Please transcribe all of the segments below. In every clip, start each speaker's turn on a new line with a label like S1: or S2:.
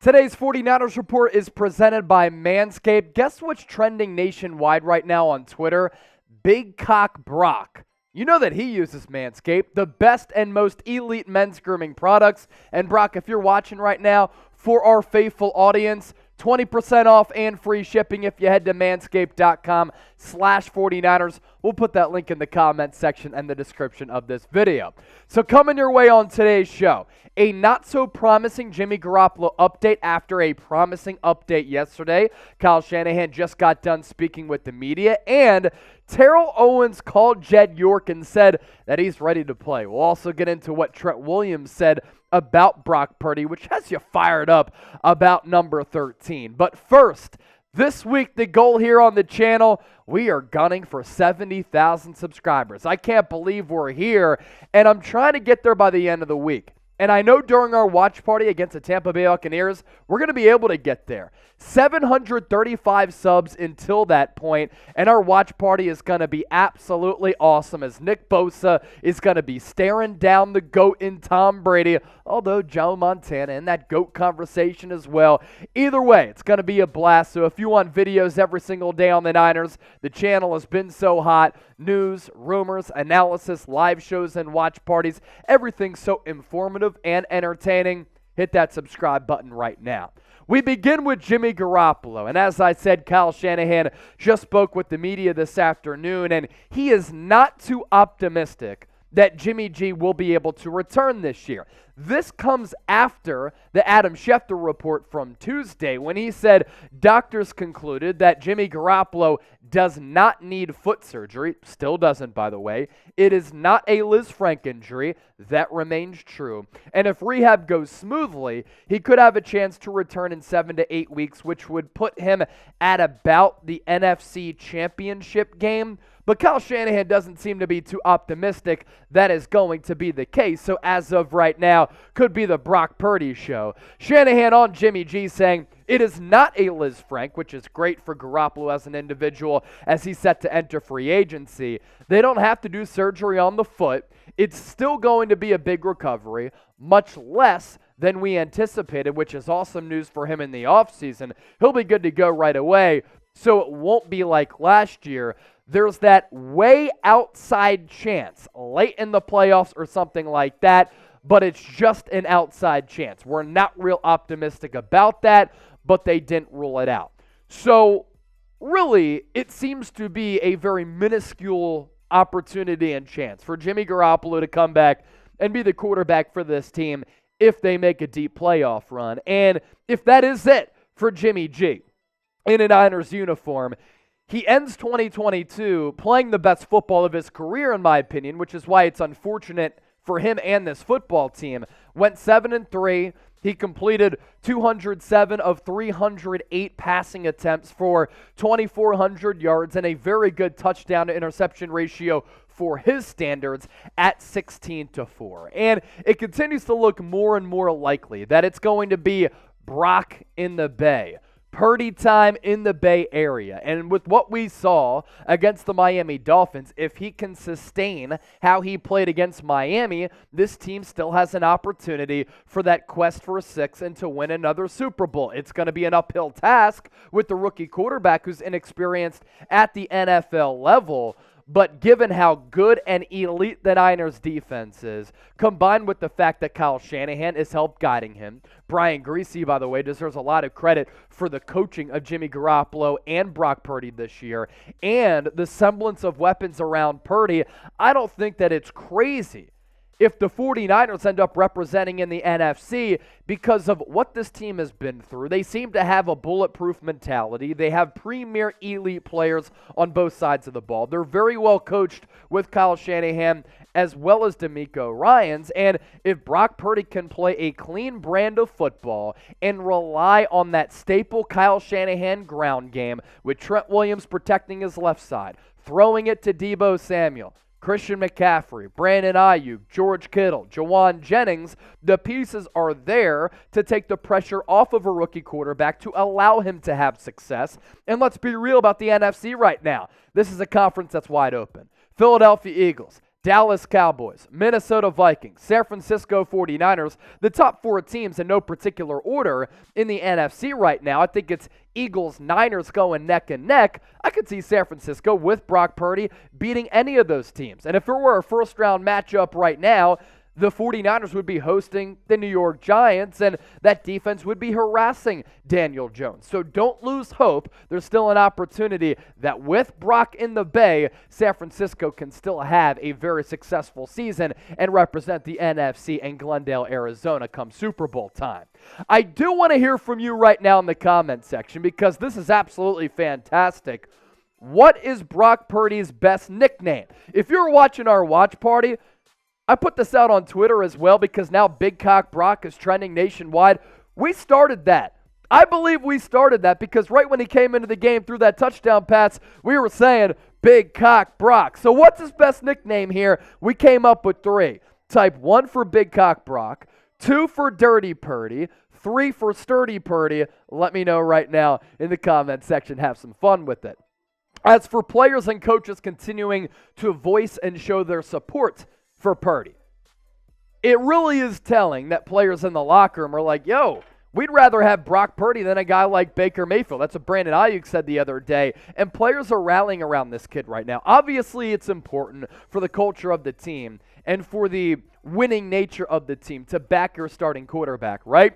S1: Today's 49ers report is presented by Manscaped. Guess what's trending nationwide right now on Twitter? Big Cock Brock. You know that he uses Manscaped, the best and most elite men's grooming products. And Brock, if you're watching right now, for our faithful audience, 20% off and free shipping if you head to manscaped.com/49ers. We'll put that link in the comments section and the description of this video. So coming your way on today's show, a not-so-promising Jimmy Garoppolo update after a promising update yesterday. Kyle Shanahan just got done speaking with the media, and Terrell Owens called Jed York and said that he's ready to play. We'll also get into what Trent Williams said about Brock Purdy, which has you fired up about number 13. But first, this week, the goal here on the channel, we are gunning for 70,000 subscribers. I can't believe we're here, and I'm trying to get there by the end of the week. And I know during our watch party against the Tampa Bay Buccaneers, we're going to be able to get there. 735 subs until that point, and our watch party is going to be absolutely awesome as Nick Bosa is going to be staring down the GOAT in Tom Brady, although Joe Montana in that GOAT conversation as well. Either way, it's going to be a blast. So if you want videos every single day on the Niners, the channel has been so hot. News, rumors, analysis, live shows, and watch parties, everything so informative and entertaining. Hit that subscribe button right now. We begin with Jimmy Garoppolo, and as I said, Kyle Shanahan just spoke with the media this afternoon, and he is not too optimistic that Jimmy G will be able to return this year. This comes after the Adam Schefter report from Tuesday when he said doctors concluded that Jimmy Garoppolo does not need foot surgery. Still doesn't, by the way. It is not a Lisfranc injury. That remains true. And if rehab goes smoothly, he could have a chance to return in 7 to 8 weeks, which would put him at about the NFC Championship game. But Kyle Shanahan doesn't seem to be too optimistic that is going to be the case. So as of right now, could be the Brock Purdy show. Shanahan on Jimmy G saying it is not a Lisfranc, which is great for Garoppolo as an individual as he's set to enter free agency. They don't have to do surgery on the foot. It's still going to be a big recovery, much less than we anticipated, which is awesome news for him in the offseason. He'll be good to go right away, so it won't be like last year. There's that way outside chance late in the playoffs or something like that, but it's just an outside chance. We're not real optimistic about that, but they didn't rule it out. So really, it seems to be a very minuscule opportunity and chance for Jimmy Garoppolo to come back and be the quarterback for this team if they make a deep playoff run. And if that is it for Jimmy G in a Niners uniform, he ends 2022 playing the best football of his career, in my opinion, which is why it's unfortunate for him and this football team. Went 7-3. He completed 207 of 308 passing attempts for 2,400 yards and a very good touchdown to interception ratio for his standards at 16-4. And it continues to look more and more likely that it's going to be Brock in the Bay. Purdy time in the Bay Area. And with what we saw against the Miami Dolphins, if he can sustain how he played against Miami, this team still has an opportunity for that quest for a 6 and to win another Super Bowl. It's going to be an uphill task with the rookie quarterback who's inexperienced at the NFL level. But given how good and elite the Niners defense is, combined with the fact that Kyle Shanahan is help guiding him, Brian Griese, by the way, deserves a lot of credit for the coaching of Jimmy Garoppolo and Brock Purdy this year, and the semblance of weapons around Purdy, I don't think that it's crazy if the 49ers end up representing in the NFC because of what this team has been through. They seem to have a bulletproof mentality. They have premier elite players on both sides of the ball. They're very well coached with Kyle Shanahan as well as DeMeco Ryans. And if Brock Purdy can play a clean brand of football and rely on that staple Kyle Shanahan ground game with Trent Williams protecting his left side, throwing it to Deebo Samuel, Christian McCaffrey, Brandon Ayuk, George Kittle, Jawan Jennings, the pieces are there to take the pressure off of a rookie quarterback to allow him to have success. And let's be real about the NFC right now. This is a conference that's wide open. Philadelphia Eagles, Dallas Cowboys, Minnesota Vikings, San Francisco 49ers, the top 4 teams in no particular order in the NFC right now. I think it's Eagles, Niners going neck and neck. I could see San Francisco with Brock Purdy beating any of those teams. And if it were a first-round matchup right now, the 49ers would be hosting the New York Giants, and that defense would be harassing Daniel Jones. So don't lose hope. There's still an opportunity that with Brock in the Bay, San Francisco can still have a very successful season and represent the NFC in Glendale, Arizona come Super Bowl time. I do want to hear from you right now in the comment section because this is absolutely fantastic. What is Brock Purdy's best nickname? If you're watching our watch party, I put this out on Twitter as well because now Big Cock Brock is trending nationwide. We started that. I believe we started that because right when he came into the game through that touchdown pass, we were saying Big Cock Brock. So what's his best nickname here? We came up with 3. Type 1 for Big Cock Brock, 2 for Dirty Purdy, 3 for Sturdy Purdy. Let me know right now in the comment section. Have some fun with it. As for players and coaches continuing to voice and show their support for Purdy, it really is telling that players in the locker room are like, yo, we'd rather have Brock Purdy than a guy like Baker Mayfield. That's what Brandon Ayuk said the other day. And players are rallying around this kid right now. Obviously, it's important for the culture of the team and for the winning nature of the team to back your starting quarterback, right?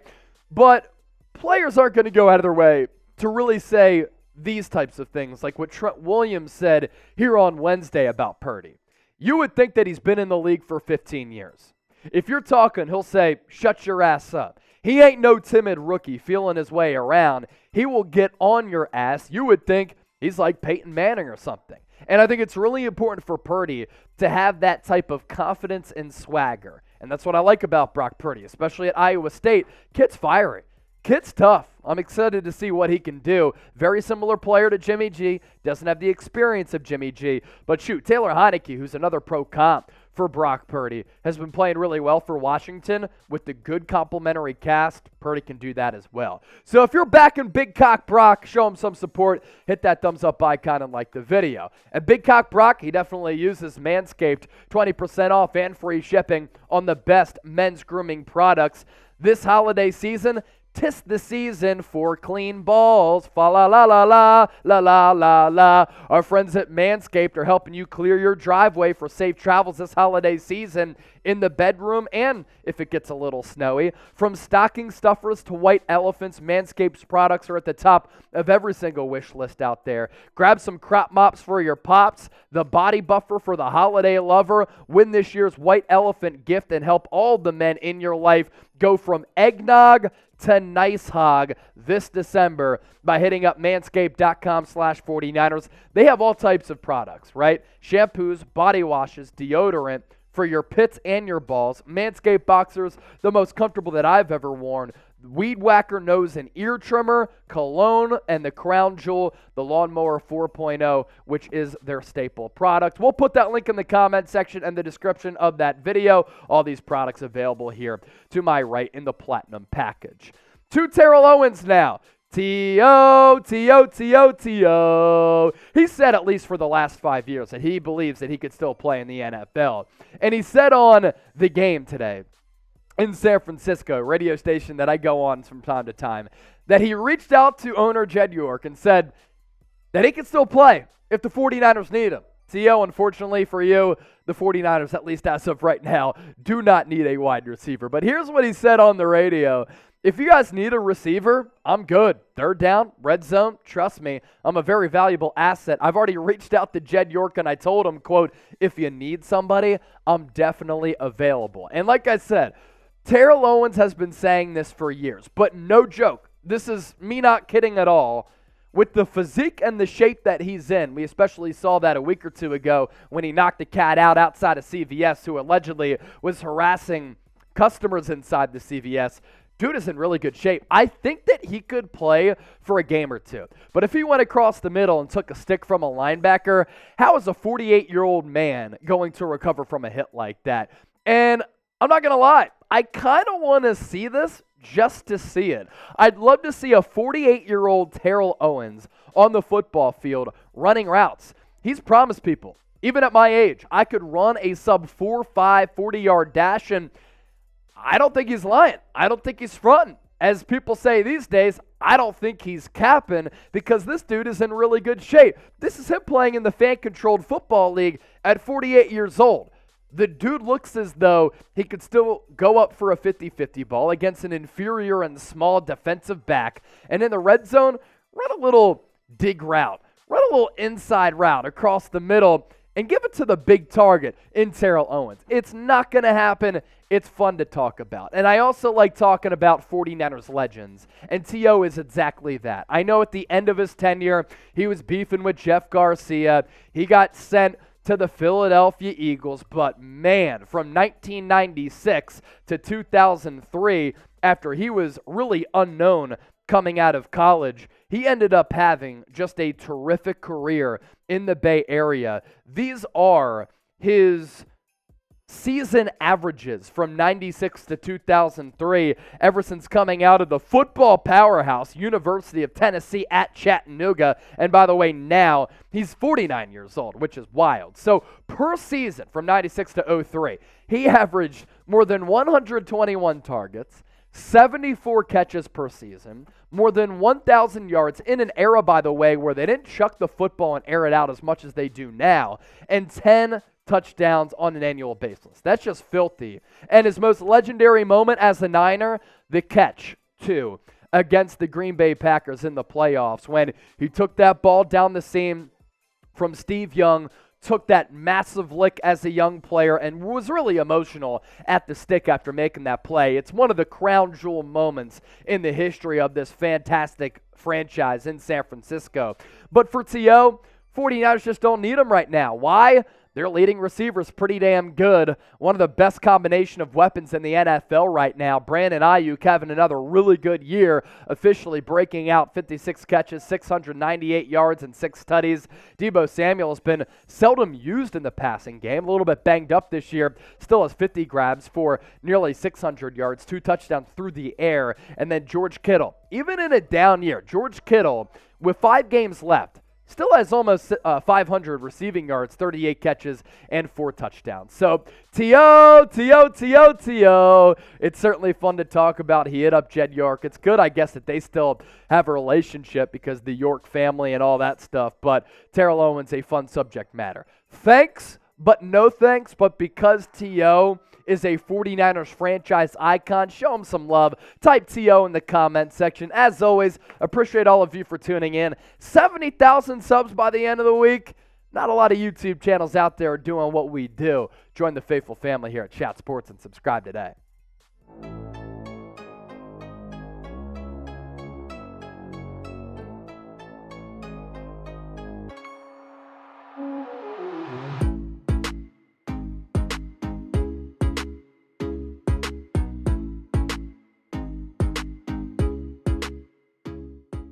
S1: But players aren't going to go out of their way to really say these types of things, like what Trent Williams said here on Wednesday about Purdy. You would think that he's been in the league for 15 years. If you're talking, he'll say, shut your ass up. He ain't no timid rookie feeling his way around. He will get on your ass. You would think he's like Peyton Manning or something. And I think it's really important for Purdy to have that type of confidence and swagger. And that's what I like about Brock Purdy, especially at Iowa State. Kid's fiery. Kid's tough. I'm excited to see what he can do. Very similar player to Jimmy G. Doesn't have the experience of Jimmy G. But shoot, Taylor Heineke, who's another pro comp for Brock Purdy, has been playing really well for Washington with the good complementary cast. Purdy can do that as well. So if you're backing Big Cock Brock, show him some support. Hit that thumbs up icon and like the video. And Big Cock Brock, he definitely uses Manscaped. 20% off and free shipping on the best men's grooming products this holiday season. 'Tis the season for clean balls. Fa la la la la la la la la. Our friends at Manscaped are helping you clear your driveway for safe travels this holiday season in the bedroom and if it gets a little snowy. From stocking stuffers to white elephants, Manscaped's products are at the top of every single wish list out there. Grab some crop mops for your pops, the body buffer for the holiday lover. Win this year's white elephant gift and help all the men in your life go from eggnog to nice hog this December by hitting up manscaped.com/49ers. They have all types of products, right? Shampoos, body washes, deodorant for your pits and your balls. Manscaped boxers, the most comfortable that I've ever worn. Weed Whacker nose and ear trimmer, cologne, and the crown jewel, the Lawnmower 4.0, which is their staple product. We'll put that link in the comment section and the description of that video. All these products available here to my right in the platinum package. To Terrell Owens now. T.O., T.O., T.O., T.O. He said, at least for the last 5 years, that he believes that he could still play in the NFL. And he said on The Game today, in San Francisco, radio station that I go on from time to time, that he reached out to owner Jed York and said that he could still play if the 49ers need him. T.O., unfortunately for you, the 49ers, at least as of right now, do not need a wide receiver. But here's what he said on the radio. If you guys need a receiver, I'm good. Third down, red zone, trust me, I'm a very valuable asset. I've already reached out to Jed York and I told him, quote, if you need somebody, I'm definitely available. And like I said, Terrell Owens has been saying this for years, but no joke. This is me not kidding at all. With the physique and the shape that he's in, we especially saw that a week or two ago when he knocked a cat out outside of CVS who allegedly was harassing customers inside the CVS. Dude is in really good shape. I think that he could play for a game or two. But if he went across the middle and took a stick from a linebacker, how is a 48-year-old man going to recover from a hit like that? And I'm not going to lie, I kind of want to see this just to see it. I'd love to see a 48-year-old Terrell Owens on the football field running routes. He's promised people Even at my age, I could run a sub 4.5 40-yard dash, and I don't think he's lying. I don't think he's fronting. As people say these days, I don't think he's capping because this dude is in really good shape. This is him playing in the fan-controlled football league at 48 years old. The dude looks as though he could still go up for a 50-50 ball against an inferior and small defensive back. And in the red zone, run a little dig route. Run a little inside route across the middle and give it to the big target in Terrell Owens. It's not going to happen. It's fun to talk about. And I also like talking about 49ers legends, and T.O. is exactly that. I know at the end of his tenure, he was beefing with Jeff Garcia. He got sent to the Philadelphia Eagles, but man, from 1996 to 2003, after he was really unknown coming out of college, he ended up having just a terrific career in the Bay Area. These are his season averages from 96 to 2003, ever since coming out of the football powerhouse, University of Tennessee at Chattanooga. And by the way, now he's 49 years old, which is wild. So per season from 96 to 03, he averaged more than 121 targets, 74 catches per season, more than 1,000 yards in an era, by the way, where they didn't chuck the football and air it out as much as they do now, and 10 touchdowns on an annual basis. That's just filthy. And his most legendary moment as a Niner, the catch, too, against the Green Bay Packers in the playoffs when he took that ball down the seam from Steve Young, took that massive lick as a young player, and was really emotional at the stick after making that play. It's one of the crown jewel moments in the history of this fantastic franchise in San Francisco. But for T.O., 49ers just don't need him right now. Why? Their leading receiver's pretty damn good. One of the best combination of weapons in the NFL right now. Brandon Ayuk having another really good year, officially breaking out 56 catches, 698 yards, and 6 tutties. Deebo Samuel has been seldom used in the passing game, a little bit banged up this year. Still has 50 grabs for nearly 600 yards, 2 touchdowns through the air. And then George Kittle, even in a down year, George Kittle, with 5 games left, still has almost 500 receiving yards, 38 catches, and 4 touchdowns. So, T.O., it's certainly fun to talk about. He hit up Jed York. It's good, I guess, that they still have a relationship because the York family and all that stuff. But Terrell Owens, a fun subject matter. Thanks, but no thanks. But because T.O. is a 49ers franchise icon, show him some love. Type T.O. in the comment section. As always, appreciate all of you for tuning in. 70,000 subs by the end of the week. Not a lot of YouTube channels out there doing what we do. Join the faithful family here at Chat Sports and subscribe today.